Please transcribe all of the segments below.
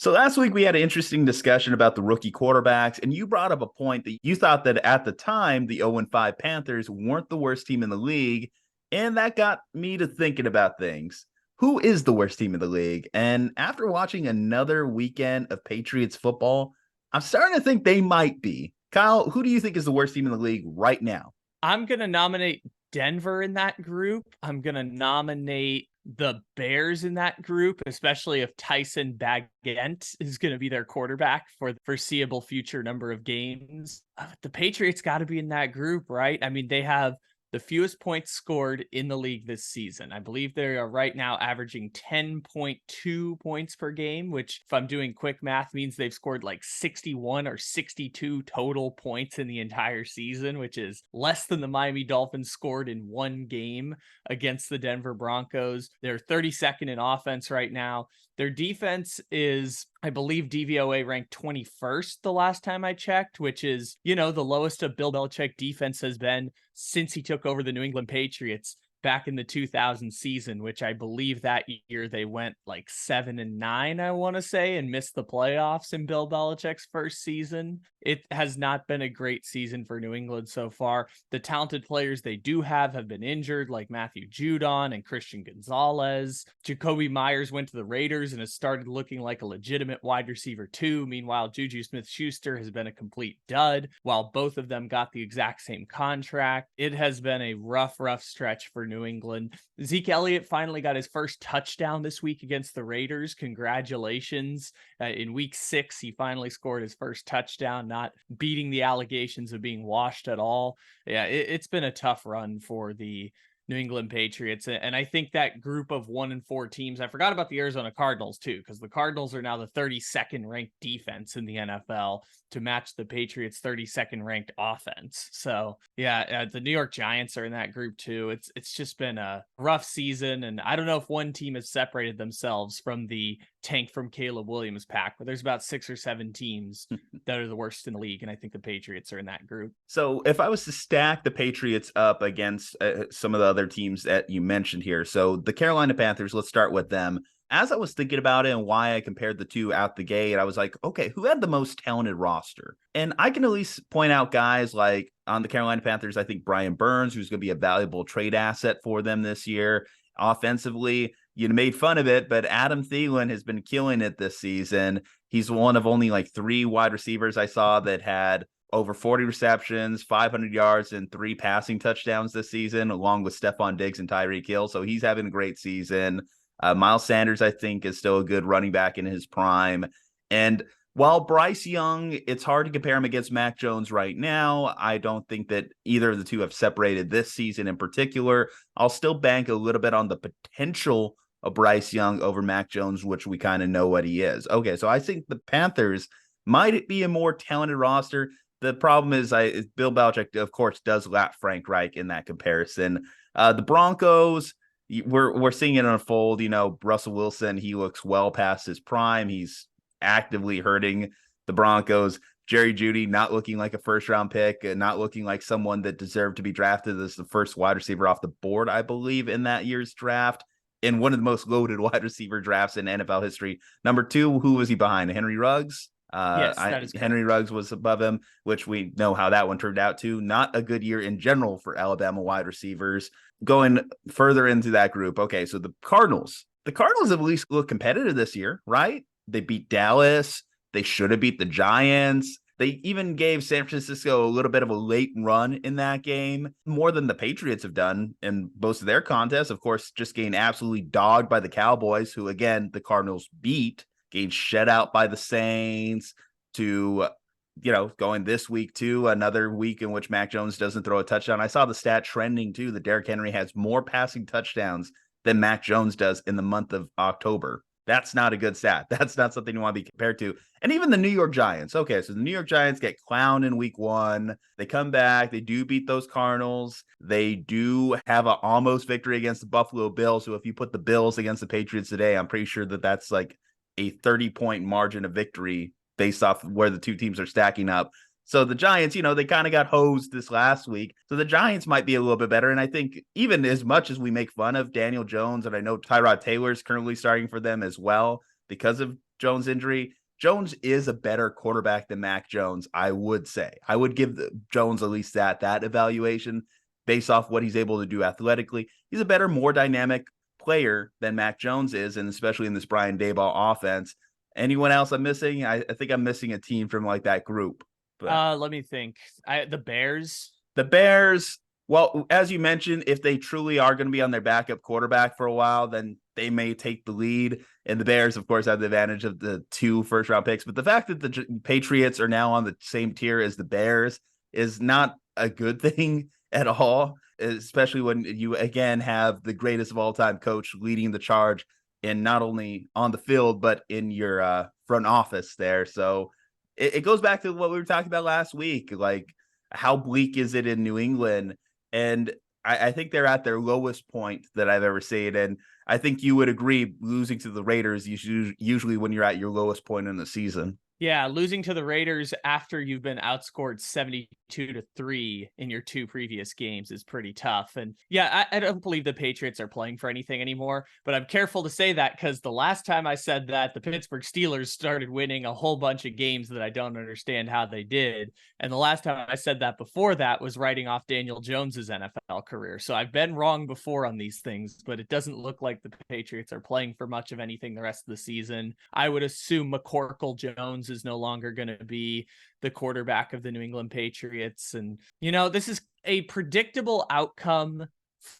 So last week we had an interesting discussion about the rookie quarterbacks, and you brought up a point that you thought that at the time the 0-5 Panthers weren't the worst team in the league, and that got me to thinking about things. Who is the worst team in the league? And after watching another weekend of Patriots football, I'm starting to think they might be. Kyle, who do you think is the worst team in the league right now? I'm going to nominate Denver in that group. I'm going to nominate the Bears in that group, especially if Tyson Bagent is going to be their quarterback for the foreseeable future number of games. The Patriots got to be in that group, right? I mean, they have the fewest points scored in the league this season. I believe they are right now averaging 10.2 points per game, which, if I'm doing quick math, means they've scored like 61 or 62 total points in the entire season, which is less than the Miami Dolphins scored in one game against the Denver Broncos. They're 32nd in offense right now. Their defense is, I believe, DVOA ranked 21st the last time I checked, which is, the lowest of Bill Belichick defense has been since he took over the New England Patriots back in the 2000 season, which I believe that year they went like 7-9, I want to say, and missed the playoffs in Bill Belichick's first season. It has not been a great season for New England so far. The talented players they do have been injured, like Matthew Judon and Christian Gonzalez. Jacoby Myers went to the Raiders and has started looking like a legitimate wide receiver too. Meanwhile, Juju Smith-Schuster has been a complete dud, while both of them got the exact same contract. It has been a rough stretch for New England. Zeke Elliott finally got his first touchdown this week against the Raiders. Congratulations. In week 6, he finally scored his first touchdown, not beating the allegations of being washed at all. Yeah, it's been a tough run for the New England Patriots. And I think that group of 1-4 teams, I forgot about the Arizona Cardinals too, because the Cardinals are now the 32nd ranked defense in the NFL to match the Patriots 32nd ranked offense. So yeah, the New York Giants are in that group too. It's just been a rough season. And I don't know if one team has separated themselves from the tank from Caleb Williams pack, but there's about 6 or 7 teams that are the worst in the league. And I think the Patriots are in that group. So if I was to stack the Patriots up against some of the other teams that you mentioned here, so the Carolina Panthers, let's start with them. As I was thinking about it and why I compared the two out the gate, I was like, okay, who had the most talented roster? And I can at least point out guys like on the Carolina Panthers, I think Brian Burns, who's going to be a valuable trade asset for them this year. Offensively, you made fun of it, but Adam Thielen has been killing it this season. He's one of only like 3 wide receivers I saw that had over 40 receptions, 500 yards, and 3 passing touchdowns this season, along with Stephon Diggs and Tyreek Hill. So he's having a great season. Miles Sanders, I think, is still a good running back in his prime. And while Bryce Young, it's hard to compare him against Mac Jones right now. I don't think that either of the two have separated this season in particular. I'll still bank a little bit on the potential of Bryce Young over Mac Jones, which we kind of know what he is. Okay, so I think the Panthers might be a more talented roster. The problem is Bill Belichick, of course, does lap Frank Reich in that comparison. The Broncos, we're seeing it unfold. Russell Wilson, he looks well past his prime. He's actively hurting the Broncos. Jerry Jeudy not looking like a first-round pick, not looking like someone that deserved to be drafted as the first wide receiver off the board, I believe, in that year's draft. In one of the most loaded wide receiver drafts in NFL history. Number 2, who was he behind? Henry Ruggs? Yes, that is Henry correct. Ruggs was above him, which we know how that one turned out too. Not a good year in general for Alabama wide receivers. Going further into that group, okay, so the Cardinals have at least looked competitive this year, right? They beat Dallas. They should have beat the Giants. They even gave San Francisco a little bit of a late run in that game, more than the Patriots have done in most of their contests. Of course, just getting absolutely dogged by the Cowboys, who, again, the Cardinals beat, getting shut out by the Saints, to, going this week to another week in which Mac Jones doesn't throw a touchdown. I saw the stat trending too that Derrick Henry has more passing touchdowns than Mac Jones does in the month of October. That's not a good stat. That's not something you want to be compared to. And even the New York Giants. Okay, so the New York Giants get clowned in week 1. They come back. They do beat those Cardinals. They do have an almost victory against the Buffalo Bills. So if you put the Bills against the Patriots today, I'm pretty sure that that's like a 30-point margin of victory based off where the two teams are stacking up. So the Giants, they kind of got hosed this last week. So the Giants might be a little bit better. And I think even as much as we make fun of Daniel Jones, and I know Tyrod Taylor is currently starting for them as well because of Jones' injury, Jones is a better quarterback than Mac Jones, I would say. I would give Jones at least that evaluation based off what he's able to do athletically. He's a better, more dynamic player than Mac Jones is, and especially in this Brian Daboll offense. Anyone else I'm missing? I think I'm missing a team from like that group. But Let me think. The Bears. the Bears, well, as you mentioned, if they truly are going to be on their backup quarterback for a while, then they may take the lead. And the Bears, of course, have the advantage of the 2 first-round picks. But the fact that the Patriots are now on the same tier as the Bears is not a good thing at all, especially when you, again, have the greatest of all time coach leading the charge in not only on the field, but in your front office there. So it goes back to what we were talking about last week. Like, how bleak is it in New England? And I think they're at their lowest point that I've ever seen. And I think you would agree, losing to the Raiders usually when you're at your lowest point in the season. Yeah, losing to the Raiders after you've been outscored 72-3 in your 2 previous games is pretty tough. And yeah, I don't believe the Patriots are playing for anything anymore, but I'm careful to say that because the last time I said that, the Pittsburgh Steelers started winning a whole bunch of games that I don't understand how they did. And the last time I said that before that was writing off Daniel Jones's NFL career. So I've been wrong before on these things, but it doesn't look like the Patriots are playing for much of anything the rest of the season. I would assume McCorkle Jones is no longer going to be the quarterback of the New England Patriots. And, this is a predictable outcome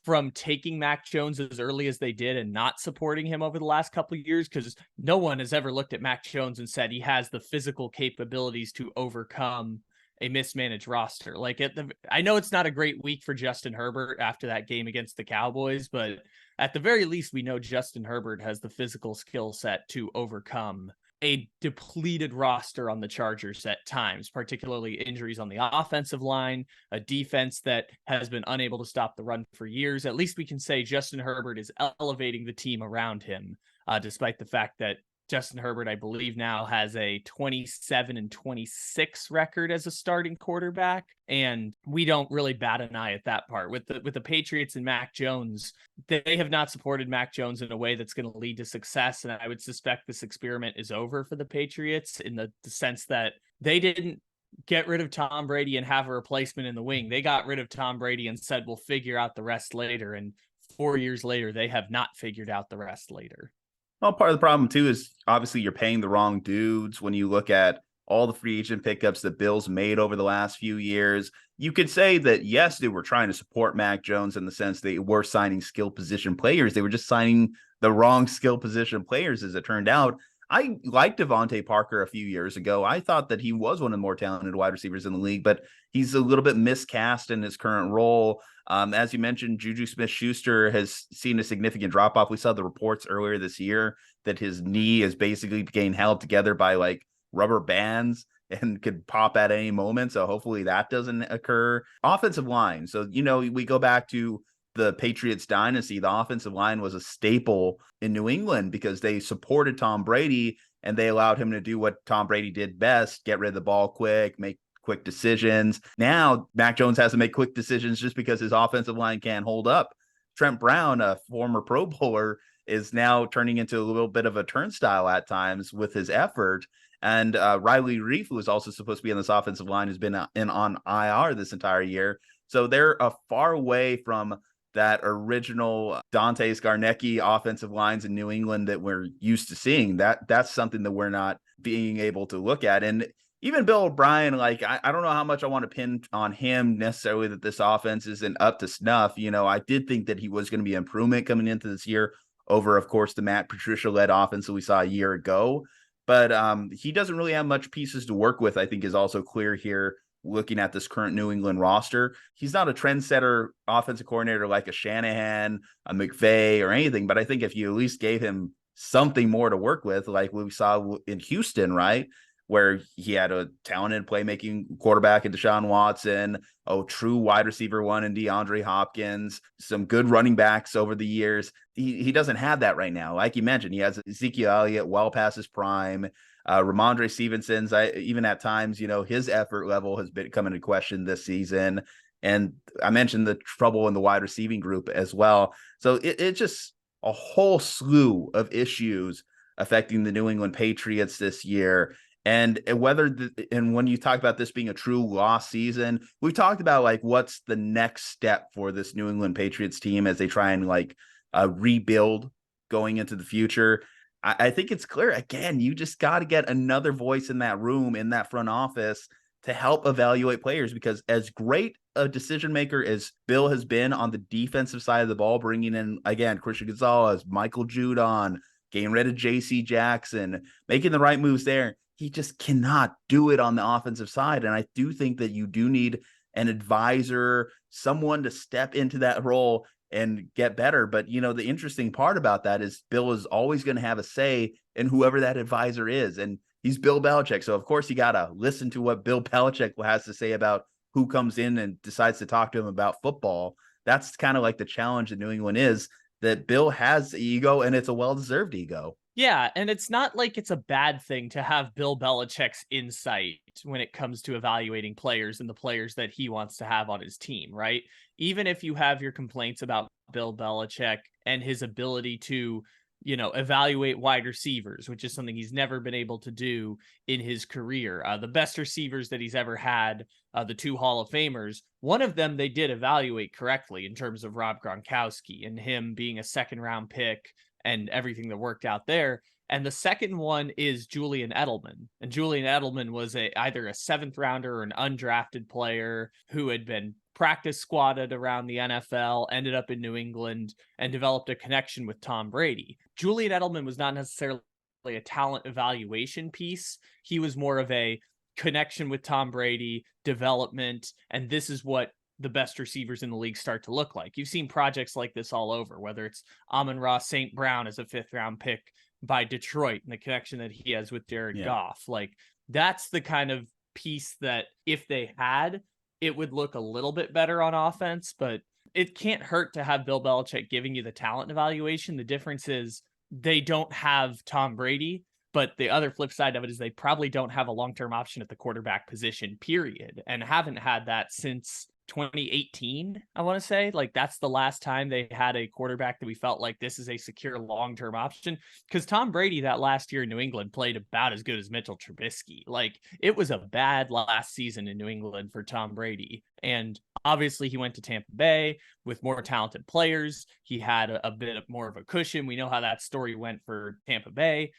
from taking Mac Jones as early as they did and not supporting him over the last couple of years, because no one has ever looked at Mac Jones and said he has the physical capabilities to overcome a mismanaged roster. Like, I know it's not a great week for Justin Herbert after that game against the Cowboys, but at the very least, we know Justin Herbert has the physical skill set to overcome a depleted roster on the Chargers at times, particularly injuries on the offensive line, a defense that has been unable to stop the run for years. At least we can say Justin Herbert is elevating the team around him, despite the fact that Justin Herbert, I believe, now has a 27-26 record as a starting quarterback, and we don't really bat an eye at that part. With the Patriots and Mac Jones, they have not supported Mac Jones in a way that's going to lead to success, and I would suspect this experiment is over for the Patriots in the sense that they didn't get rid of Tom Brady and have a replacement in the wing. They got rid of Tom Brady and said, we'll figure out the rest later, and 4 years later, they have not figured out the rest later. Well, part of the problem too is obviously you're paying the wrong dudes. When you look at all the free agent pickups that Bill's made over the last few years, you could say that, yes, they were trying to support Mac Jones in the sense they were signing skill position players. They were just signing the wrong skill position players, as it turned out. I liked Devontae Parker a few years ago. I thought that he was one of the more talented wide receivers in the league, but he's a little bit miscast in his current role. As you mentioned, Juju Smith-Schuster has seen a significant drop-off. We saw the reports earlier this year that his knee is basically being held together by like rubber bands and could pop at any moment. So hopefully that doesn't occur. Offensive line. So, we go back to the Patriots dynasty. The offensive line was a staple in New England because they supported Tom Brady and they allowed him to do what Tom Brady did best, get rid of the ball quick, make quick decisions. Now Mac Jones has to make quick decisions just because his offensive line can't hold up. Trent Brown, a former Pro Bowler, is now turning into a little bit of a turnstile at times with his effort. And Riley Reif, who is also supposed to be on this offensive line, has been on IR this entire year. So they're far away from that original Dante Scarnecchia offensive lines in New England that we're used to seeing. That's something that we're not being able to look at. And even Bill O'Brien, like, I don't know how much I want to pin on him necessarily that this offense isn't up to snuff. I did think that he was going to be an improvement coming into this year over, of course, the Matt Patricia-led offense that we saw a year ago. But he doesn't really have much pieces to work with, I think is also clear here looking at this current New England roster. He's not a trendsetter offensive coordinator like a Shanahan, a McVay, or anything, but I think if you at least gave him something more to work with, like we saw in Houston, right, where he had a talented playmaking quarterback in Deshaun Watson, a true wide receiver one in DeAndre Hopkins, some good running backs over the years. He doesn't have that right now. Like you mentioned, he has Ezekiel Elliott well past his prime. Ramondre Stevenson's, even at times, his effort level has been coming into question this season. And I mentioned the trouble in the wide receiving group as well. So it's just a whole slew of issues affecting the New England Patriots this year. And when you talk about this being a true lost season, we've talked about like what's the next step for this New England Patriots team as they try and like rebuild going into the future. I think it's clear again, you just got to get another voice in that room, in that front office to help evaluate players, because as great a decision maker as Bill has been on the defensive side of the ball, bringing in again Christian Gonzalez, Michael Judon, getting rid of JC Jackson, making the right moves there, he just cannot do it on the offensive side. And I do think that you do need an advisor, someone to step into that role and get better. But, you know, the interesting part about that is Bill is always going to have a say in whoever that advisor is. And he's Bill Belichick. So, of course, you got to listen to what Bill Belichick has to say about who comes in and decides to talk to him about football. That's kind of like the challenge that New England is, that Bill has ego, and it's a well-deserved ego. Yeah, and it's not like it's a bad thing to have Bill Belichick's insight when it comes to evaluating players and the players that he wants to have on his team, right? Even if you have your complaints about Bill Belichick and his ability to, evaluate wide receivers, which is something he's never been able to do in his career. The best receivers that he's ever had, the two Hall of Famers, one of them they did evaluate correctly in terms of Rob Gronkowski and him being a second-round pick and everything that worked out there. And the second one is Julian Edelman. And Julian Edelman was either a seventh rounder or an undrafted player who had been practice squatted around the NFL, ended up in New England, and developed a connection with Tom Brady. Julian Edelman was not necessarily a talent evaluation piece. He was more of a connection with Tom Brady, development, and this is what the best receivers in the league start to look like. You've seen projects like this all over, whether it's Amon-Ra St. Brown as a 5th round pick by Detroit and the connection that he has with Jared Goff. Like, that's the kind of piece that if they had, it would look a little bit better on offense, but it can't hurt to have Bill Belichick giving you the talent evaluation. The difference is they don't have Tom Brady, but the other flip side of it is they probably don't have a long-term option at the quarterback position, period, and haven't had that since 2018, I want to say. Like, that's the last time they had a quarterback that we felt like this is a secure long-term option, because Tom Brady that last year in New England played about as good as Mitchell Trubisky. Like, it was a bad last season in New England for Tom Brady, and obviously he went to Tampa Bay with more talented players. He had a bit more of a cushion. We know how that story went for Tampa Bay.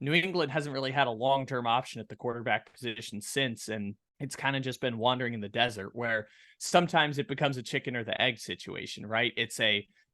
New England hasn't really had a long-term option at the quarterback position since, and it's kind of just been wandering in the desert, where sometimes it becomes a chicken or the egg situation, right?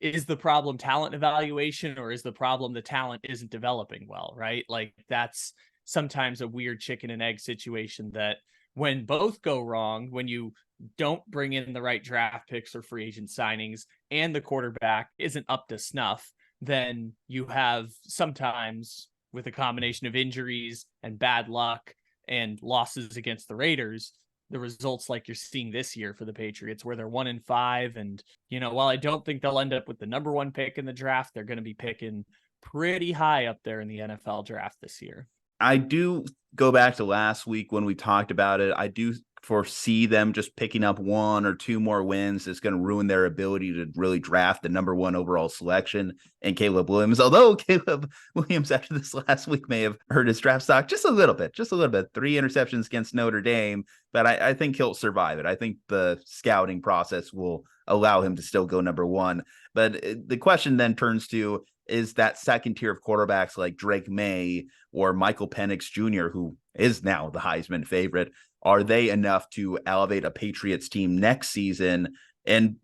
Is the problem talent evaluation, or is the problem the talent isn't developing well, right? Like, that's sometimes a weird chicken and egg situation that when both go wrong, when you don't bring in the right draft picks or free agent signings and the quarterback isn't up to snuff, then you have sometimes, with a combination of injuries and bad luck and losses against the Raiders, the results like you're seeing this year for the Patriots, where they're 1-5. And, while I don't think they'll end up with the number one pick in the draft, they're going to be picking pretty high up there in the NFL draft this year. I do go back to last week when we talked about it. I do foresee them just picking up 1 or 2 more wins. It's going to ruin their ability to really draft the number 1 overall selection in Caleb Williams. Although Caleb Williams after this last week may have hurt his draft stock just a little bit. 3 interceptions against Notre Dame, but I think he'll survive it. I think the scouting process will allow him to still go number 1. But the question then turns to, is that second tier of quarterbacks like Drake May or Michael Penix Jr., who is now the Heisman favorite, are they enough to elevate a Patriots team next season? And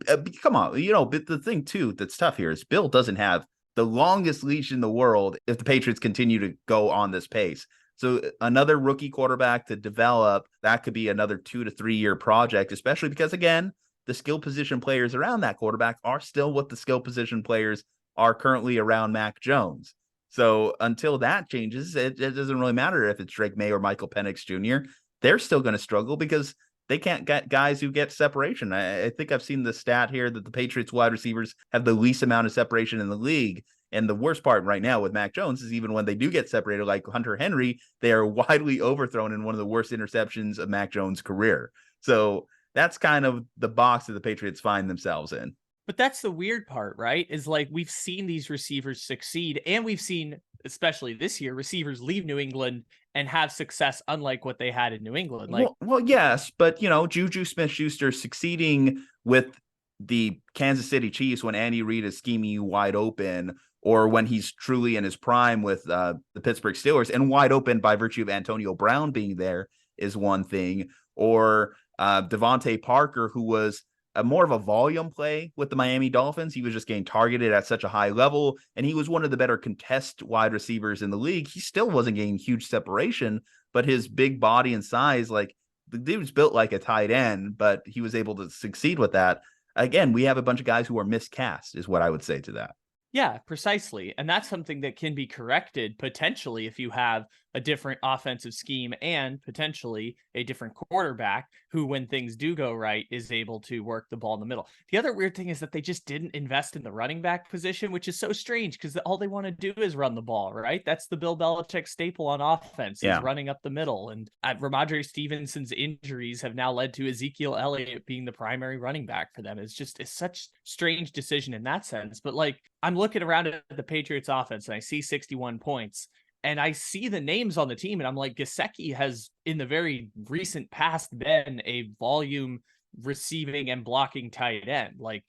come on, but the thing too that's tough here is Bill doesn't have the longest leash in the world if the Patriots continue to go on this pace. So another rookie quarterback to develop, that could be another 2 to 3 year project, especially because, again, the skill position players around that quarterback are still what the skill position players are currently around Mac Jones. So until that changes, it doesn't really matter if it's Drake May or Michael Penix Jr. They're still going to struggle because they can't get guys who get separation. I think I've seen the stat here that the Patriots wide receivers have the least amount of separation in the league. And the worst part right now with Mac Jones is even when they do get separated, like Hunter Henry, they are widely overthrown in one of the worst interceptions of Mac Jones' career. So that's kind of the box that the Patriots find themselves in. But that's the weird part, right? Is like, we've seen these receivers succeed, and we've seen especially this year, receivers leave New England and have success unlike what they had in New England. Like, well, yes, but Juju Smith-Schuster succeeding with the Kansas City Chiefs when Andy Reid is scheming you wide open, or when he's truly in his prime with the Pittsburgh Steelers and wide open by virtue of Antonio Brown being there, is one thing. Or Devontae Parker, who was more of a volume play with the Miami Dolphins. He was just getting targeted at such a high level, and he was one of the better contest wide receivers in the league. He still wasn't getting huge separation, but his big body and size, like, the dude's built like a tight end, but he was able to succeed with that. Again, we have a bunch of guys who are miscast, is what I would say to that. yeah, precisely. And that's something that can be corrected potentially if you have a different offensive scheme and potentially a different quarterback who, when things do go right, is able to work the ball in the middle. The other weird thing is that they just didn't invest in the running back position, which is so strange because all they want to do is run the ball, right? That's the Bill Belichick staple on offense, is running up the middle. And Ramondre Stevenson's injuries have now led to Ezekiel Elliott being the primary running back for them. It's such strange decision in that sense. But like, I'm looking around at the Patriots offense and I see 61 points. And I see the names on the team, and I'm like, Gesicki has, in the very recent past, been a volume receiving and blocking tight end. Like,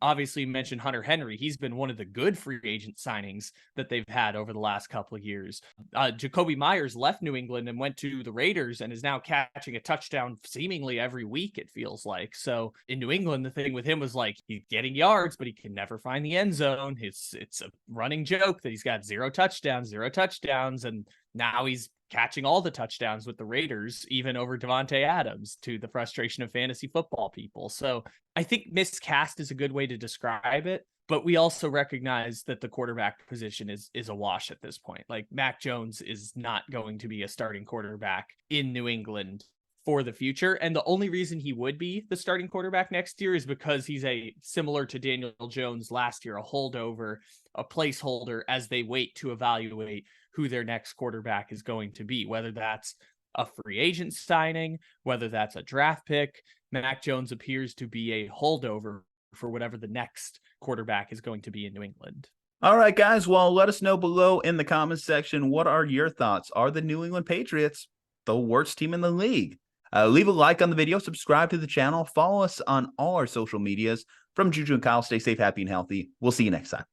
obviously, you mentioned Hunter Henry. He's been one of the good free agent signings that they've had over the last couple of years. Jacoby Myers left New England and went to the Raiders and is now catching a touchdown seemingly every week, it feels like. So in New England, the thing with him was like, he's getting yards, but he can never find the end zone. It's a running joke that he's got zero touchdowns. And now he's catching all the touchdowns with the Raiders, even over Devontae Adams, to the frustration of fantasy football people. So I think miscast is a good way to describe it, but we also recognize that the quarterback position is a wash at this point. Like, Mac Jones is not going to be a starting quarterback in New England for the future. And the only reason he would be the starting quarterback next year is because he's similar to Daniel Jones last year, a holdover, a placeholder as they wait to evaluate who their next quarterback is going to be, whether that's a free agent signing, whether that's a draft pick. Mac Jones appears to be a holdover for whatever the next quarterback is going to be in New England. All right, guys. Well, let us know below in the comments section. What are your thoughts? Are the New England Patriots the worst team in the league? Leave a like on the video, subscribe to the channel, follow us on all our social medias. From Juju and Kyle, stay safe, happy, and healthy. We'll see you next time.